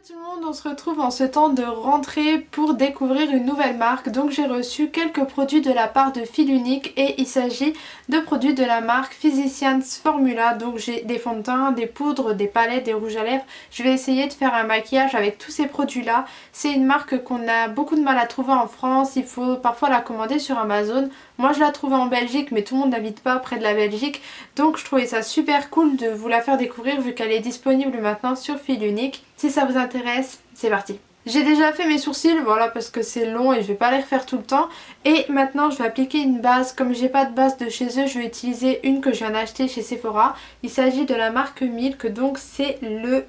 tout le monde, on se retrouve en ce temps de rentrée pour découvrir une nouvelle marque. Donc j'ai reçu quelques produits de la part de Fil Unique et il s'agit de produits de la marque Physicians Formula. Donc j'ai des fonds de teint, des poudres, des palettes, des rouges à lèvres. Je vais essayer de faire un maquillage avec tous ces produits là. C'est une marque qu'on a beaucoup de mal à trouver en France, il faut parfois la commander sur Amazon. Moi je la trouvais en Belgique mais tout le monde n'habite pas près de la Belgique. Donc je trouvais ça super cool de vous la faire découvrir vu qu'elle est disponible maintenant sur Fil Unique. Si ça vous intéresse, c'est parti. J'ai déjà fait mes sourcils, voilà, parce que c'est long et je vais pas les refaire tout le temps. Et maintenant je vais appliquer une base. Comme j'ai pas de base de chez eux, je vais utiliser une que je viens d'acheter chez Sephora. Il s'agit de la marque Milk, donc c'est le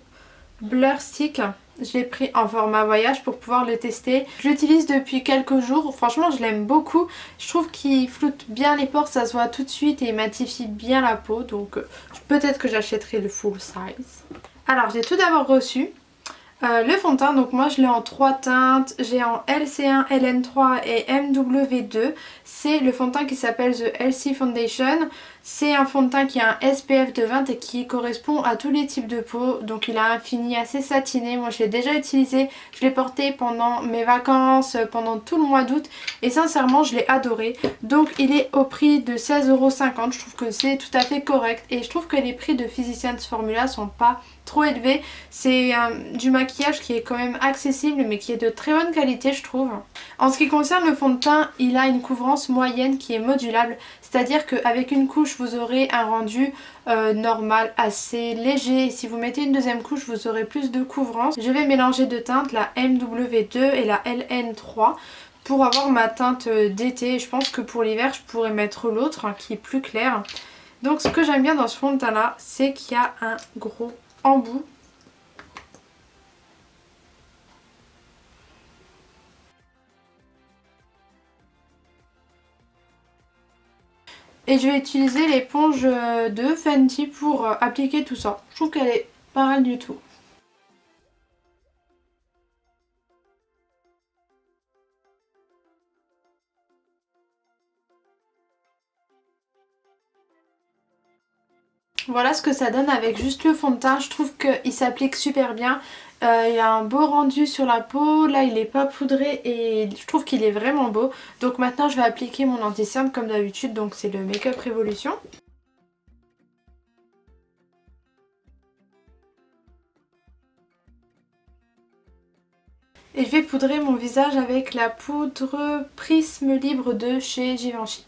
Blur Stick. Je l'ai pris en format voyage pour pouvoir le tester. Je l'utilise depuis quelques jours. Franchement, je l'aime beaucoup. Je trouve qu'il floute bien les pores, ça se voit tout de suite et il matifie bien la peau. Donc peut-être que j'achèterai le full size. Alors, j'ai tout d'abord reçu le fond de teint. Donc moi, je l'ai en 3 teintes. J'ai en LC1, LN3 et MW2. C'est le fond de teint qui s'appelle The LC Foundation. C'est un fond de teint qui a un SPF de 20 et qui correspond à tous les types de peau. Donc il a un fini assez satiné. Moi je l'ai déjà utilisé. Je l'ai porté pendant mes vacances, pendant tout le mois d'août. Et sincèrement je l'ai adoré. Donc il est au prix de 16,50 €. Je trouve que c'est tout à fait correct. Et je trouve que les prix de Physicians Formula sont pas trop élevés. C'est du maquillage qui est quand même accessible mais qui est de très bonne qualité je trouve. En ce qui concerne le fond de teint, il a une couvrance moyenne qui est modulable. C'est-à-dire qu'avec une couche vous aurez un rendu normal assez léger et si vous mettez une deuxième couche vous aurez plus de couvrance. Je vais mélanger deux teintes, la MW2 et la LN3 pour avoir ma teinte d'été. Je pense que pour l'hiver je pourrais mettre l'autre qui est plus claire. Donc ce que j'aime bien dans ce fond de teint là, c'est qu'il y a un gros embout. Et je vais utiliser l'éponge de Fenty pour appliquer tout ça. Je trouve qu'elle est pas mal du tout. Voilà ce que ça donne avec juste le fond de teint. Je trouve qu'il s'applique super bien. Il a un beau rendu sur la peau. Là il est pas poudré et je trouve qu'il est vraiment beau. Donc maintenant je vais appliquer mon anti-cerne comme d'habitude. Donc c'est le Make Up Revolution. Et je vais poudrer mon visage avec la poudre Prisme Libre de chez Givenchy.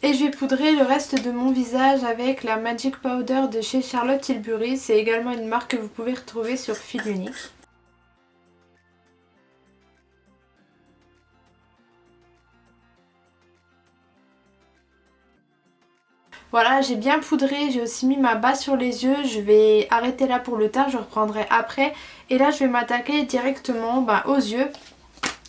Et je vais poudrer le reste de mon visage avec la Magic Powder de chez Charlotte Tilbury. C'est également une marque que vous pouvez retrouver sur Fil Unique. Voilà, j'ai bien poudré, j'ai aussi mis ma base sur les yeux. Je vais arrêter là pour le teint, je reprendrai après. Et là je vais m'attaquer directement aux yeux.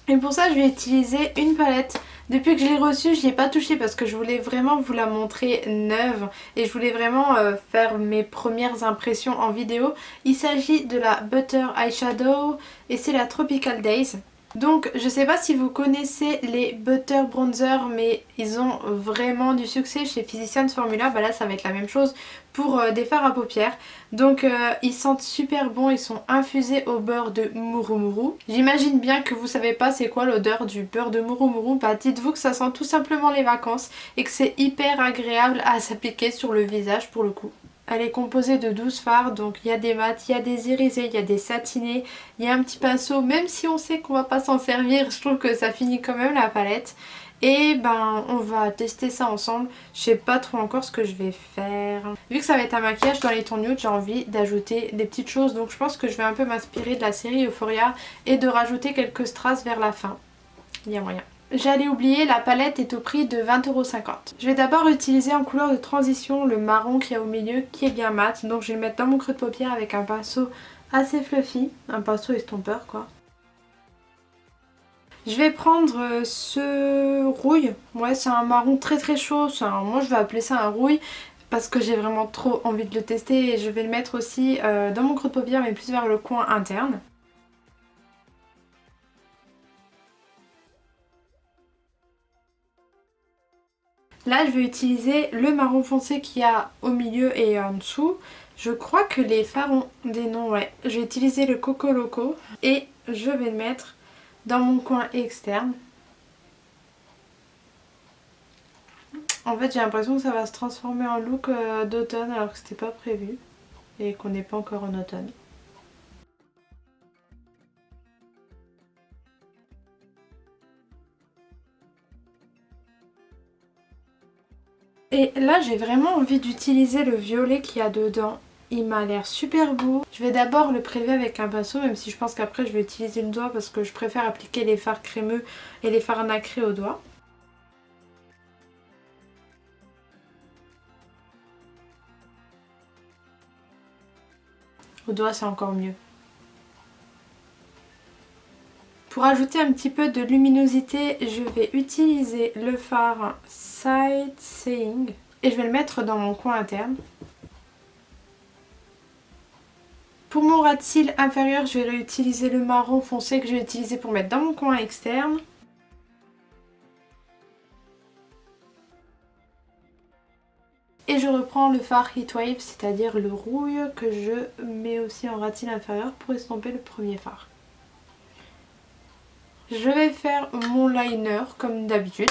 Et pour ça je vais utiliser une palette. Depuis que je l'ai reçue je n'y ai pas touché parce que je voulais vraiment vous la montrer neuve. Et je voulais vraiment faire mes premières impressions en vidéo. Il s'agit de la Butter Eyeshadow et c'est la Tropical Days. Donc je sais pas si vous connaissez les Butter Bronzer mais ils ont vraiment du succès chez Physicians Formula. Bah là ça va être la même chose pour des fards à paupières. Donc ils sentent super bon, ils sont infusés au beurre de Mouroumou. J'imagine bien que vous savez pas c'est quoi l'odeur du beurre de Mouroumou. Bah dites-vous que ça sent tout simplement les vacances et que c'est hyper agréable à s'appliquer sur le visage pour le coup. Elle est composée de 12 fards, donc il y a des mats, il y a des irisés, il y a des satinés, il y a un petit pinceau, même si on sait qu'on va pas s'en servir, je trouve que ça finit quand même la palette. Et on va tester ça ensemble, je sais pas trop encore ce que je vais faire. Vu que ça va être un maquillage dans les tons nude, j'ai envie d'ajouter des petites choses, donc je pense que je vais un peu m'inspirer de la série Euphoria et de rajouter quelques strass vers la fin. Il y a moyen. J'allais oublier, la palette est au prix de 20,50 €. Je vais d'abord utiliser en couleur de transition le marron qu'il y a au milieu qui est bien mat. Donc je vais le mettre dans mon creux de paupière avec un pinceau assez fluffy, un pinceau estompeur quoi. Je vais prendre ce rouille, ouais c'est un marron très chaud, moi je vais appeler ça un rouille parce que j'ai vraiment trop envie de le tester et je vais le mettre aussi dans mon creux de paupière mais plus vers le coin interne. Là je vais utiliser le marron foncé qu'il y a au milieu et en dessous. Je crois que les fards ont des noms, ouais. Je vais utiliser le Coco Loco et je vais le mettre dans mon coin externe. En fait j'ai l'impression que ça va se transformer en look d'automne alors que c'était pas prévu et qu'on n'est pas encore en automne. Et là j'ai vraiment envie d'utiliser le violet qu'il y a dedans. Il m'a l'air super beau. Je vais d'abord le prélever avec un pinceau, même si je pense qu'après je vais utiliser le doigt parce que je préfère appliquer les fards crémeux et les fards nacrés au doigt. Au doigt c'est encore mieux. Pour ajouter un petit peu de luminosité, je vais utiliser le fard Sightseeing et je vais le mettre dans mon coin interne. Pour mon ras de cils inférieur, je vais réutiliser le marron foncé que je vais utiliser pour mettre dans mon coin externe. Et je reprends le fard Heat Wave, c'est-à-dire le rouille que je mets aussi en ras de cils inférieur pour estomper le premier fard. Je vais faire mon liner comme d'habitude.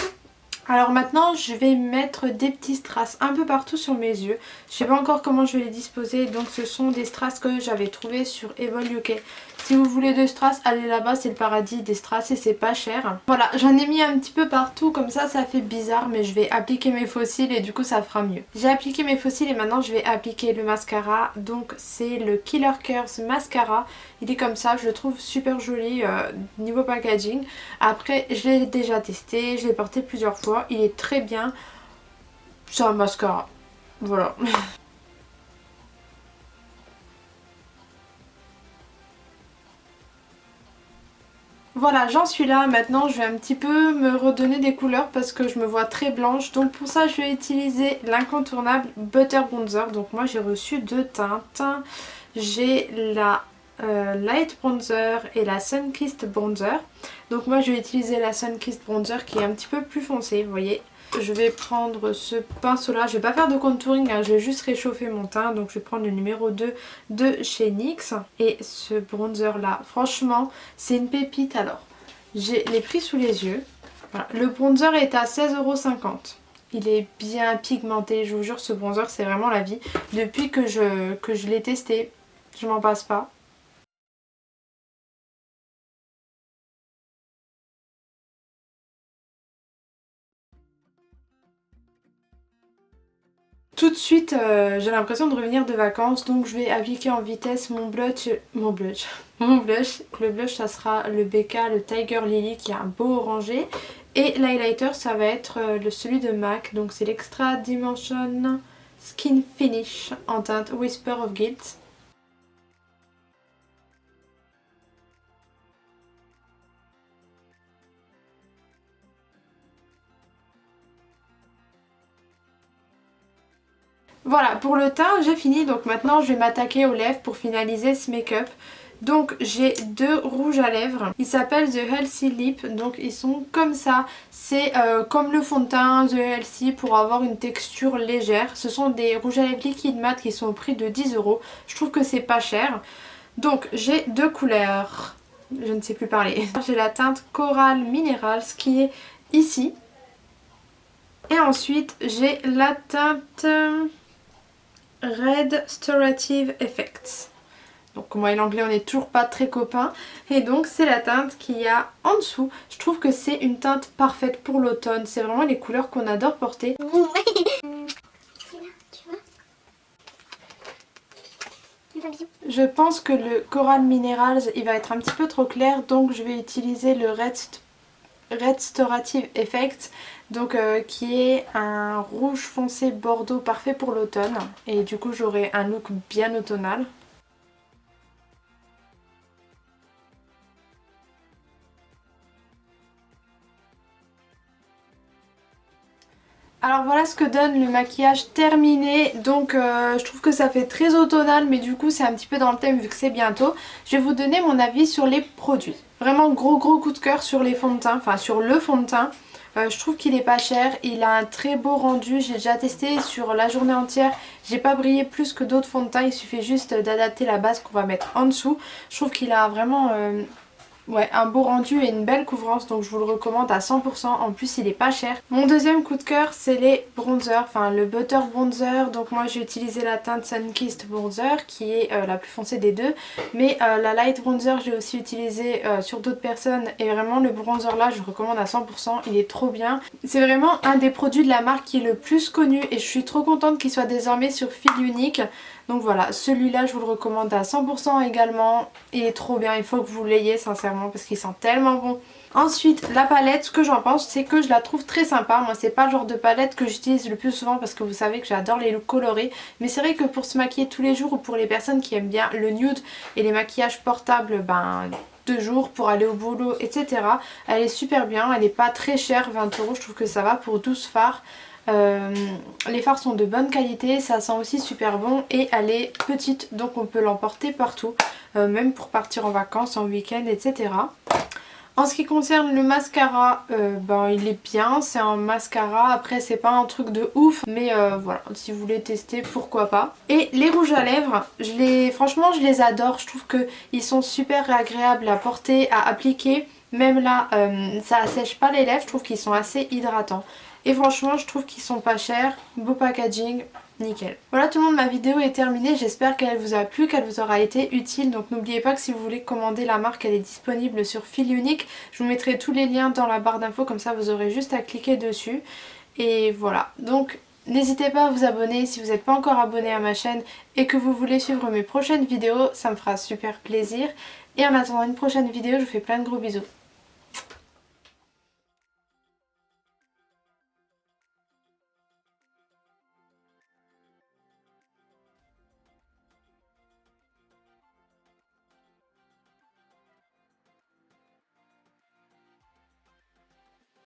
Alors maintenant je vais mettre des petits strass un peu partout sur mes yeux. Je sais pas encore comment je vais les disposer, donc ce sont des strass que j'avais trouvés sur Evol UK. Si vous voulez de strass, allez là-bas, c'est le paradis des strass et c'est pas cher. Voilà, j'en ai mis un petit peu partout, comme ça fait bizarre, mais je vais appliquer mes fossiles et du coup ça fera mieux. J'ai appliqué mes fossiles et maintenant je vais appliquer le mascara. Donc c'est le Killer Curls Mascara. Il est comme ça, je le trouve super joli niveau packaging. Après je l'ai déjà testé, je l'ai porté plusieurs fois, il est très bien. C'est un mascara, voilà. Voilà, j'en suis là. Maintenant je vais un petit peu me redonner des couleurs parce que je me vois très blanche. Donc pour ça je vais utiliser l'incontournable Butter Bronzer. Donc moi j'ai reçu deux teintes. J'ai la Light Bronzer et la Sun Kissed Bronzer. Donc moi je vais utiliser la Sun Kissed Bronzer qui est un petit peu plus foncée, vous voyez. Je vais prendre ce pinceau là, je vais pas faire de contouring, hein, je vais juste réchauffer mon teint. Donc je vais prendre le numéro 2 de chez NYX. Et ce bronzer là, franchement c'est une pépite. Alors j'ai les prix sous les yeux. Voilà. Le bronzer est à 16,50 €. Il est bien pigmenté, je vous jure ce bronzer c'est vraiment la vie. Depuis que je l'ai testé, je m'en passe pas. Tout de suite, j'ai l'impression de revenir de vacances, donc je vais appliquer en vitesse mon blush. Mon blush. Le blush, ça sera le BK, le Tiger Lily qui est un beau orangé. Et l'highlighter, ça va être celui de MAC, donc c'est l'Extra Dimension Skin Finish en teinte Whisper of Guilt. Voilà, pour le teint j'ai fini, donc maintenant je vais m'attaquer aux lèvres pour finaliser ce make-up. Donc j'ai deux rouges à lèvres, ils s'appellent The Healthy Lip, donc ils sont comme ça. C'est comme le fond de teint The Healthy pour avoir une texture légère. Ce sont des rouges à lèvres liquide mat qui sont au prix de 10 €. Je trouve que c'est pas cher. Donc j'ai deux couleurs, je ne sais plus parler. J'ai la teinte Coral Minerals qui est ici. Et ensuite j'ai la teinte Red Storative Effects. Donc moi et l'anglais on n'est toujours pas très copains. Et donc c'est la teinte qu'il y a en dessous. Je trouve que c'est une teinte parfaite pour l'automne. C'est vraiment les couleurs qu'on adore porter. Je pense que le Coral Minerals il va être un petit peu trop clair. Donc je vais utiliser le Red Storative Effect, donc qui est un rouge foncé bordeaux parfait pour l'automne. Et du coup j'aurai un look bien automnal. Alors voilà ce que donne le maquillage terminé. Donc je trouve que ça fait très automnal, mais du coup c'est un petit peu dans le thème vu que c'est bientôt. Je vais vous donner mon avis sur les produits. Vraiment gros coup de cœur sur les fonds de teint, enfin sur le fond de teint. Je trouve qu'il est pas cher, il a un très beau rendu, j'ai déjà testé sur la journée entière, j'ai pas brillé plus que d'autres fonds de teint, il suffit juste d'adapter la base qu'on va mettre en dessous. Je trouve qu'il a vraiment ouais, un beau rendu et une belle couvrance, donc je vous le recommande à 100%. En plus il est pas cher. Mon deuxième coup de cœur c'est les bronzers, enfin le butter bronzer. Donc moi j'ai utilisé la teinte Sunkissed bronzer qui est la plus foncée des deux. Mais la light bronzer j'ai aussi utilisé sur d'autres personnes. Et vraiment le bronzer là je le recommande à 100%, il est trop bien. C'est vraiment un des produits de la marque qui est le plus connu et je suis trop contente qu'il soit désormais sur fil unique. Donc voilà, celui-là je vous le recommande à 100% également. Il est trop bien, il faut que vous l'ayez sincèrement parce qu'il sent tellement bon. Ensuite la palette, ce que j'en pense c'est que je la trouve très sympa. Moi c'est pas le genre de palette que j'utilise le plus souvent parce que vous savez que j'adore les looks colorés. Mais c'est vrai que pour se maquiller tous les jours ou pour les personnes qui aiment bien le nude et les maquillages portables, de jour pour aller au boulot etc. Elle est super bien, elle est pas très chère, 20 €, je trouve que ça va pour 12 fards. Les fards sont de bonne qualité, ça sent aussi super bon et elle est petite donc on peut l'emporter partout, même pour partir en vacances, en week-end etc. En ce qui concerne le mascara, il est bien, c'est un mascara, après c'est pas un truc de ouf, mais voilà, si vous voulez tester, pourquoi pas. Et les rouges à lèvres, franchement je les adore, je trouve qu'ils sont super agréables à porter, à appliquer, même là ça assèche pas les lèvres, je trouve qu'ils sont assez hydratants. Et franchement je trouve qu'ils sont pas chers, beau packaging, nickel. Voilà tout le monde, ma vidéo est terminée, j'espère qu'elle vous a plu, qu'elle vous aura été utile. Donc n'oubliez pas que si vous voulez commander la marque, elle est disponible sur fil unique. Je vous mettrai tous les liens dans la barre d'infos, comme ça vous aurez juste à cliquer dessus. Et voilà, donc n'hésitez pas à vous abonner si vous n'êtes pas encore abonné à ma chaîne et que vous voulez suivre mes prochaines vidéos, ça me fera super plaisir. Et en attendant une prochaine vidéo, je vous fais plein de gros bisous.